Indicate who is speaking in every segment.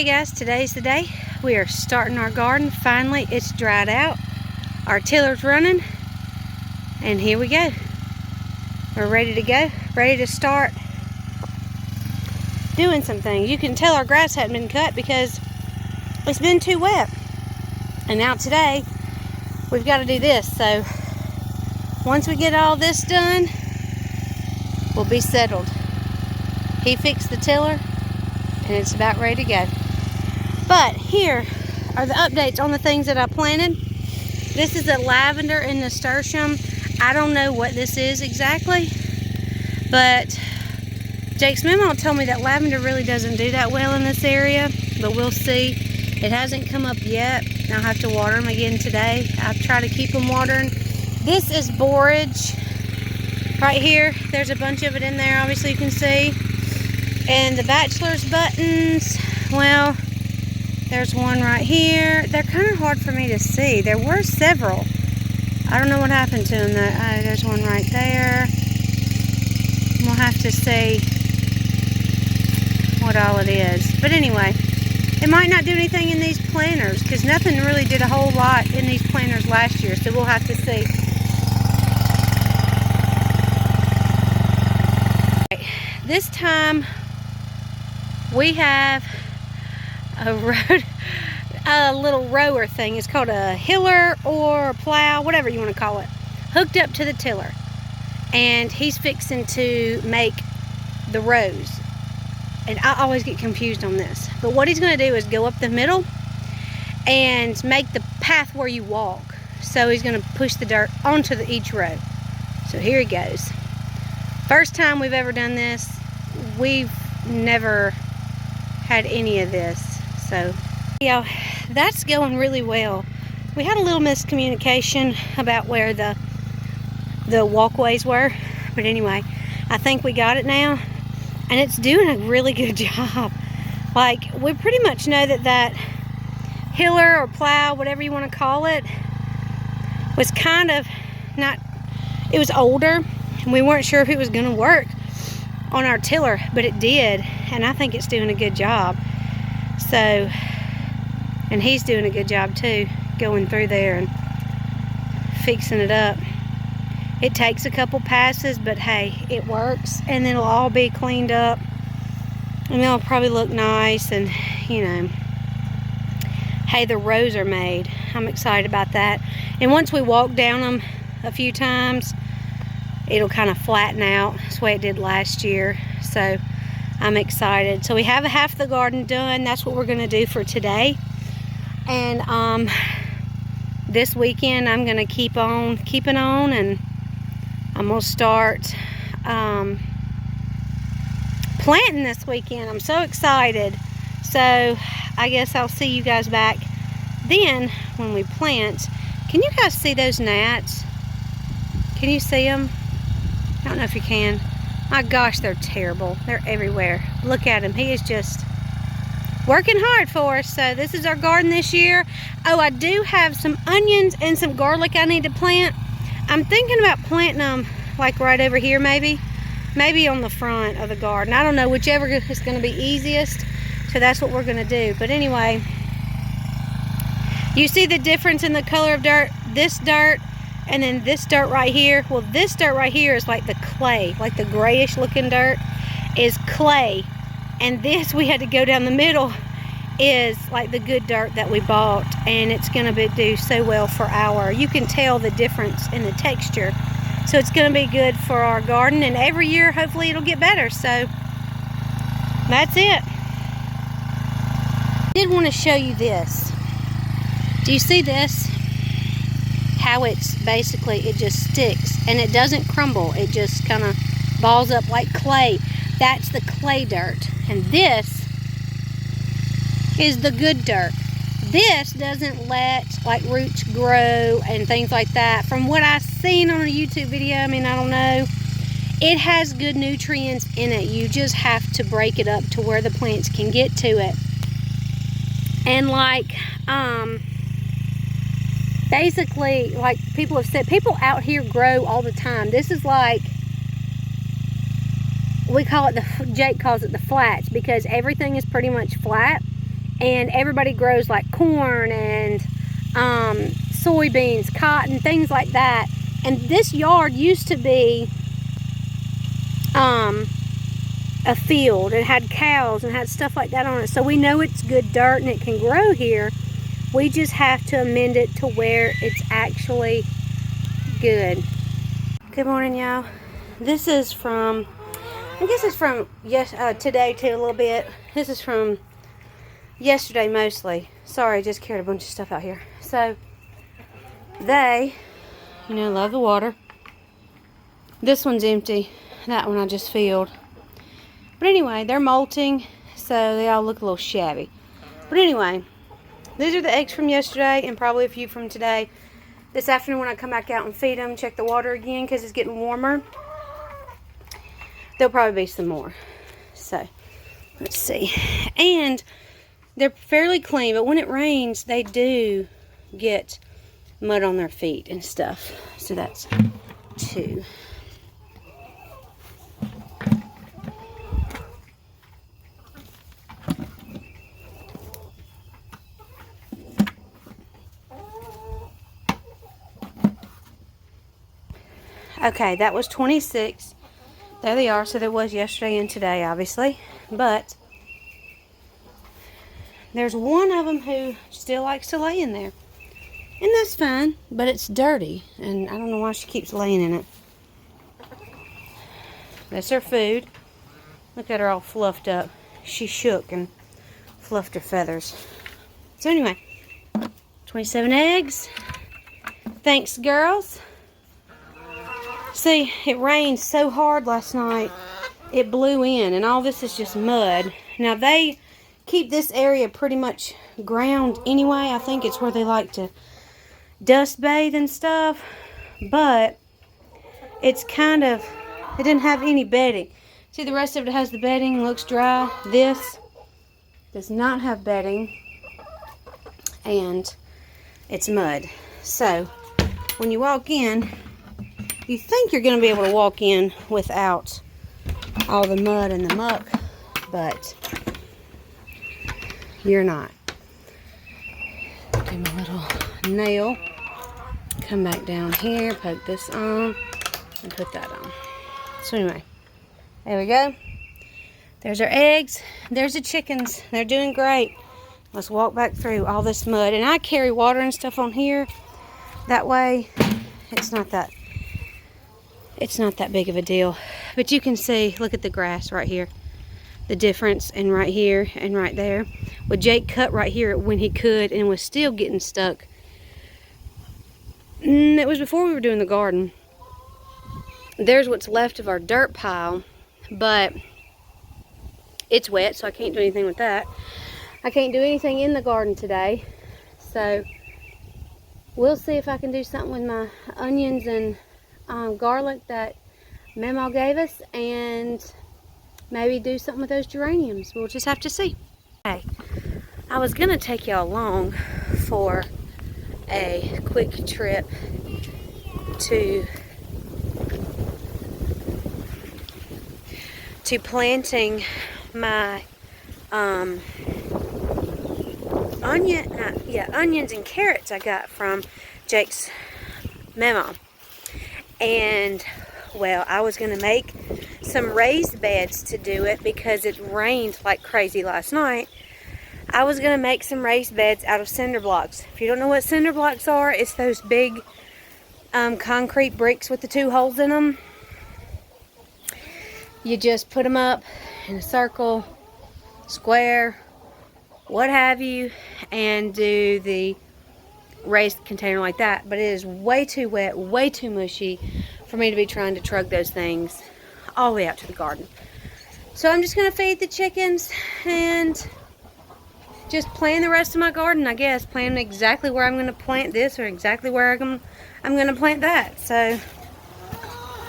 Speaker 1: Hey guys, today's the day. We are starting our garden. Finally, it's dried out. Our tiller's running. And here we go. We're ready to go. Ready to start doing some things. You can tell our grass hadn't been cut because it's been too wet. And now today, we've got to do this. So, once we get all this done, we'll be settled. He fixed the tiller, and it's about ready to go. But here are the updates on the things that I planted. This is a lavender and nasturtium. I don't know what this is exactly, but Jake's memo told me that lavender really doesn't do that well in this area, but we'll see. It hasn't come up yet. I'll have to water them again today. I'll try to keep them watering. This is borage right here. There's a bunch of it in there, obviously you can see. And the bachelor's buttons, well, there's one right here. They're kind of hard for me to see. There were several. I don't know what happened to them. There's one right there. We'll have to see what all it is. But anyway, it might not do anything in these planters because nothing really did a whole lot in these planters last year. So we'll have to see. This time we have a little rower thing. It's called a hiller or a plow, whatever you want to call it, hooked up to the tiller, and he's fixing to make the rows. And I always get confused on this, but what he's going to do is go up the middle and make the path where you walk. So he's going to push the dirt onto each row. So here he goes. First time we've ever done this. We've never had any of this, so yeah, that's going really well. We had a little miscommunication about where the walkways were, but anyway, I think we got it now, and it's doing a really good job. Like, we pretty much know that hiller or plow, whatever you want to call it, was kind of not, it was older, and we weren't sure if it was going to work on our tiller, but it did, and I think it's doing a good job. So, and he's doing a good job too, going through there and fixing it up. It takes a couple passes, but hey, it works, and then it'll all be cleaned up, and they'll probably look nice, and you know, hey, the rows are made. I'm excited about that. And once we walk down them a few times, it'll kind of flatten out. That's the way it did last year. So I'm excited. So we have half the garden done. That's what we're going to do for today. And this weekend I'm going to keep on keeping on, and I'm going to start planting this weekend. I'm so excited. So I guess I'll see you guys back then when we plant. Can you guys see those gnats? Can you see them? I don't know if you can. My gosh, they're terrible. They're everywhere. Look at him. He is just working hard for us. So this is our garden this year. Oh, I do have some onions and some garlic I need to plant. I'm thinking about planting them like right over here maybe. Maybe on the front of the garden. I don't know, whichever is going to be easiest. So that's what we're going to do. But anyway, you see the difference in the color of dirt? This dirt and then this dirt right here. Well, this dirt right here is like the clay, like the grayish looking dirt is clay. And this, we had to go down the middle, is like the good dirt that we bought. And it's going to do so well for you can tell the difference in the texture. So it's going to be good for our garden. And every year, hopefully it'll get better. So that's it. I did want to show you this. Do you see this? How it's basically, it just sticks and it doesn't crumble. It just kind of balls up like clay. That's the clay dirt. And this is the good dirt. This doesn't let like roots grow and things like that. From what I've seen on a YouTube video, I mean, I don't know. It has good nutrients in it. You just have to break it up to where the plants can get to it. And like, basically, like people have said, people out here grow all the time. This is like, we call it Jake calls it the flats, because everything is pretty much flat and everybody grows like corn and soybeans, cotton, things like that. And this yard used to be a field. It had cows and had stuff like that on it. So we know it's good dirt and it can grow here. We just have to amend it to where it's actually good. Good morning, y'all. This is from, I guess it's from today too, a little bit. This is from yesterday mostly. Sorry, just carried a bunch of stuff out here. So they, love the water. This one's empty. That one I just filled. But anyway, they're molting, so they all look a little shabby. But anyway, these are the eggs from yesterday and probably a few from today. This afternoon when I come back out and feed them, check the water again because it's getting warmer. There'll probably be some more. So, let's see. And they're fairly clean, but when it rains, they do get mud on their feet and stuff. So that's 2. Okay, that was 26. There they are. So there was yesterday and today, obviously. But there's one of them who still likes to lay in there. And that's fine, but it's dirty. And I don't know why she keeps laying in it. That's her food. Look at her all fluffed up. She shook and fluffed her feathers. So anyway, 27 eggs. Thanks, girls. See, it rained so hard last night, it blew in, and all this is just mud. Now, they keep this area pretty much ground anyway. I think it's where they like to dust bathe and stuff, but it's kind of, it didn't have any bedding. See, the rest of it has the bedding, looks dry. This does not have bedding, and it's mud. So, when you walk in, you think you're going to be able to walk in without all the mud and the muck, but you're not. Do my little nail. Come back down here, poke this on, and put that on. So anyway, there we go. There's our eggs. There's the chickens. They're doing great. Let's walk back through all this mud. And I carry water and stuff on here. That way, it's not that big of a deal. But you can see, look at the grass right here. The difference in right here and right there. Well, Jake cut right here when he could and was still getting stuck. It was before we were doing the garden. There's what's left of our dirt pile, but it's wet, so I can't do anything with that. I can't do anything in the garden today, so we'll see if I can do something with my onions and garlic that Mama gave us, and maybe do something with those geraniums. We'll just have to see. Okay, I was gonna take y'all along for a quick trip to planting my onions and carrots I got from Jake's mama. And well, I was gonna make some raised beds to do it because it rained like crazy last night. I was gonna make some raised beds out of cinder blocks. If you don't know what cinder blocks are, it's those big concrete bricks with the 2 holes in them. You just put them up in a circle, square, what have you, and do the raised container like that. But it is way too wet, way too mushy for me to be trying to trug those things all the way out to the garden. So I'm just going to feed the chickens and just plan the rest of my garden, I guess. Plan exactly where I'm going to plant this or exactly where I'm going to plant that. So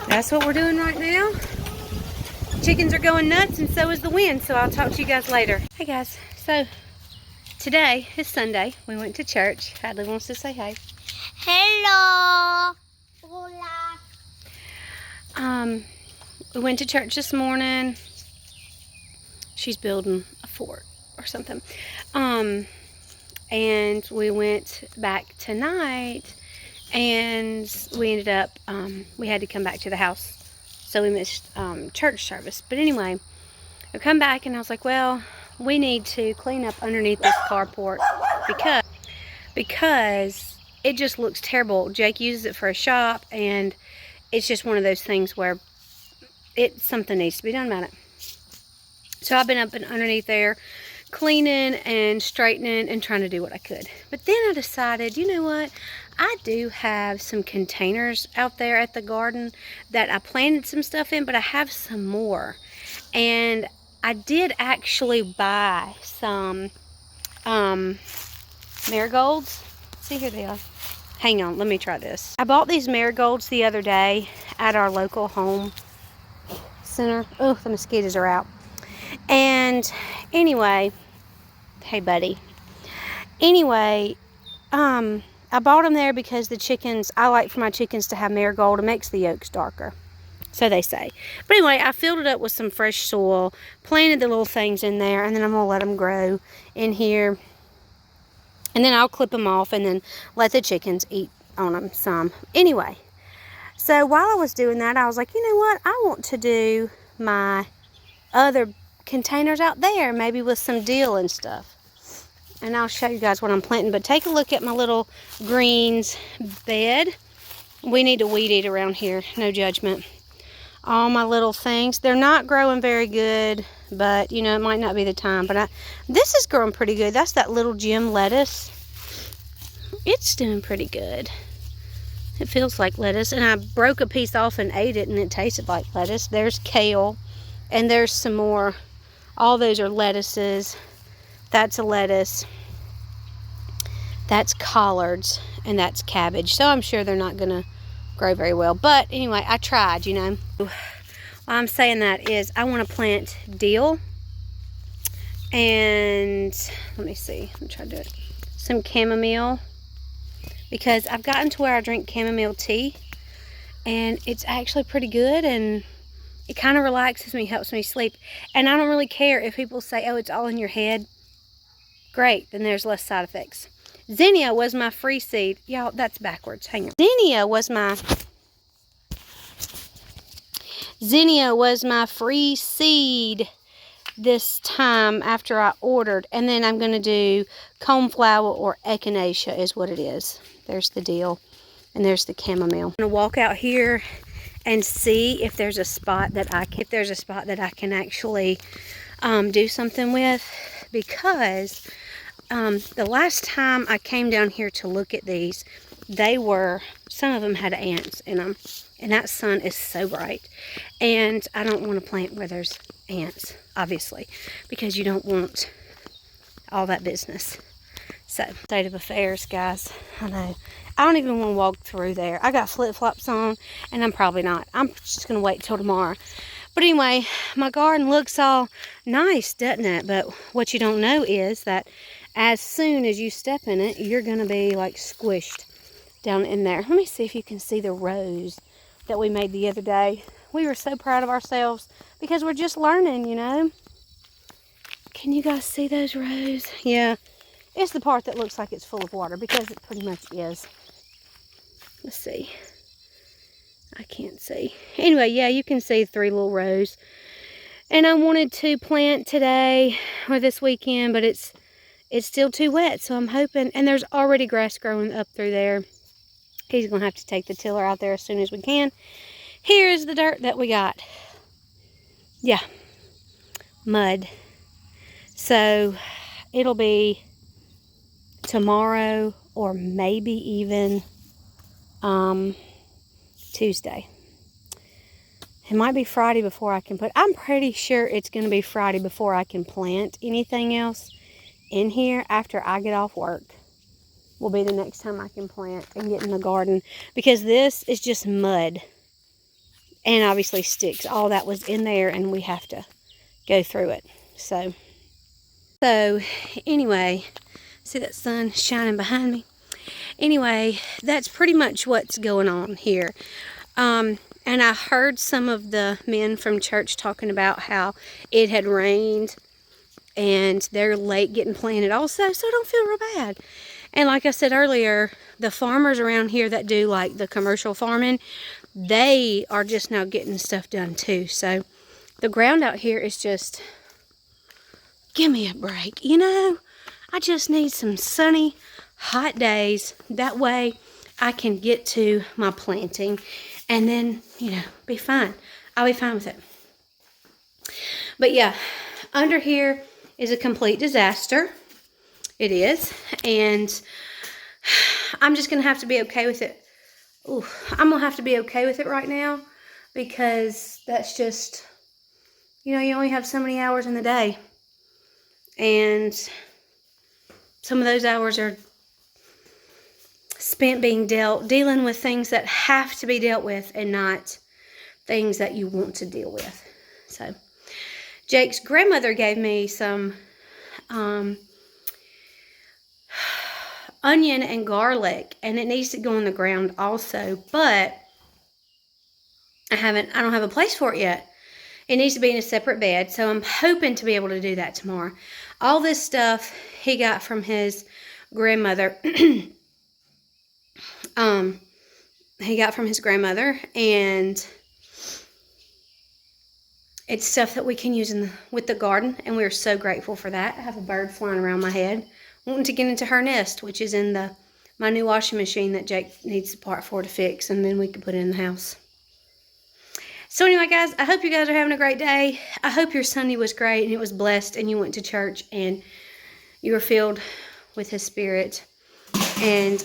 Speaker 1: that's what we're doing right now. Chickens are going nuts, and so is the wind. So I'll talk to you guys later. Hey guys, so today is Sunday. We went to church. Hadley wants to say hey.
Speaker 2: Hello. Hola.
Speaker 1: We went to church this morning. She's building a fort or something. And we went back tonight, and we ended up, we had to come back to the house, so we missed church service. But anyway, I come back and I was like, well, we need to clean up underneath this carport because it just looks terrible. Jake uses it for a shop, and it's just one of those things where something needs to be done about it. So I've been up and underneath there cleaning and straightening and trying to do what I could. But then I decided, you know what? I do have some containers out there at the garden that I planted some stuff in, but I have some more. And I did actually buy some marigolds. See, here they are. Hang on, let me try this. I bought these marigolds the other day at our local home center. Oh, the mosquitoes are out. And anyway, hey buddy. Anyway, I bought them there because the chickens, I like for my chickens to have marigold. It makes the yolks darker, so they say. But anyway, I filled it up with some fresh soil, planted the little things in there, and then I'm going to let them grow in here. And then I'll clip them off and then let the chickens eat on them some. Anyway, so while I was doing that, I was like, you know what? I want to do my other containers out there, maybe with some dill and stuff. And I'll show you guys what I'm planting. But take a look at my little greens bed. We need to weed eat around here. No judgment. All my little things. They're not growing very good, but you know, it might not be the time. But this is growing pretty good. That's that little gem lettuce. It's doing pretty good. It feels like lettuce. And I broke a piece off and ate it, and it tasted like lettuce. There's kale. And there's some more. All those are lettuces. That's a lettuce. That's collards. And that's cabbage. So I'm sure they're not going to grow very well. But anyway, I tried, you know. Why I'm saying that is I want to plant dill. And let me see. Let me try to do it. Some chamomile. Because I've gotten to where I drink chamomile tea. And it's actually pretty good. And it kind of relaxes me, helps me sleep. And I don't really care if people say, oh, it's all in your head. Great, then there's less side effects. Zinnia was my free seed. Y'all, that's backwards. Hang on. Zinnia was my free seed this time after I ordered. And then I'm going to do coneflower or echinacea is what it is. There's the dill. And there's the chamomile. I'm going to walk out here and see if there's a spot that I can actually do something with, because the last time I came down here to look at these, some of them had ants in them, and that sun is so bright, and I don't want to plant where there's ants, obviously, because you don't want all that business. So, state of affairs, guys. I know. I don't even want to walk through there. I got flip-flops on, and I'm probably not. I'm just going to wait till tomorrow. But anyway, my garden looks all nice, doesn't it? But what you don't know is that as soon as you step in it, you're going to be like squished down in there. Let me see if you can see the rows that we made the other day. We were so proud of ourselves because we're just learning, you know. Can you guys see those rows? Yeah. It's the part that looks like it's full of water, because it pretty much is. Let's see. I can't see. Anyway, yeah, you can see 3 little rows. And I wanted to plant today or this weekend, but it's still too wet, so I'm hoping. And there's already grass growing up through there. He's going to have to take the tiller out there as soon as we can. Here's the dirt that we got. Yeah. Mud. So it'll be tomorrow or maybe even Tuesday. It might be Friday before I can I'm pretty sure it's going to be Friday before I can plant anything else in here. After I get off work will be the next time I can plant and get in the garden, because this is just mud and obviously sticks. All that was in there, and we have to go through it. So anyway, see that sun shining behind me? Anyway, that's pretty much what's going on here. And I heard some of the men from church talking about how it had rained and they're late getting planted also, so I don't feel real bad. And like I said earlier, the farmers around here that do like the commercial farming, they are just now getting stuff done too. So the ground out here is just, give me a break. You know, I just need some sunny, hot days. That way I can get to my planting and then, you know, be fine. I'll be fine with it. But yeah, under here is a complete disaster. It is. And I'm just going to have to be okay with it. Ooh, I'm going to have to be okay with it right now, because that's just, you know, you only have so many hours in the day. And some of those hours are spent dealing with things that have to be dealt with and not things that you want to deal with. So Jake's grandmother gave me some onion and garlic, and it needs to go in the ground also, but I don't have a place for it yet. It needs to be in a separate bed, so I'm hoping to be able to do that tomorrow. All this stuff he got from his grandmother. He got from his grandmother, and it's stuff that we can use with the garden, and we're so grateful for that. I have a bird flying around my head, wanting to get into her nest, which is in my new washing machine that Jake needs the part for to fix, and then we can put it in the house. So anyway, guys, I hope you guys are having a great day. I hope your Sunday was great, and it was blessed, and you went to church, and you were filled with His Spirit. And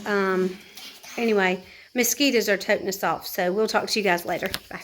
Speaker 1: anyway, mosquitoes are toting us off, so we'll talk to you guys later. Bye.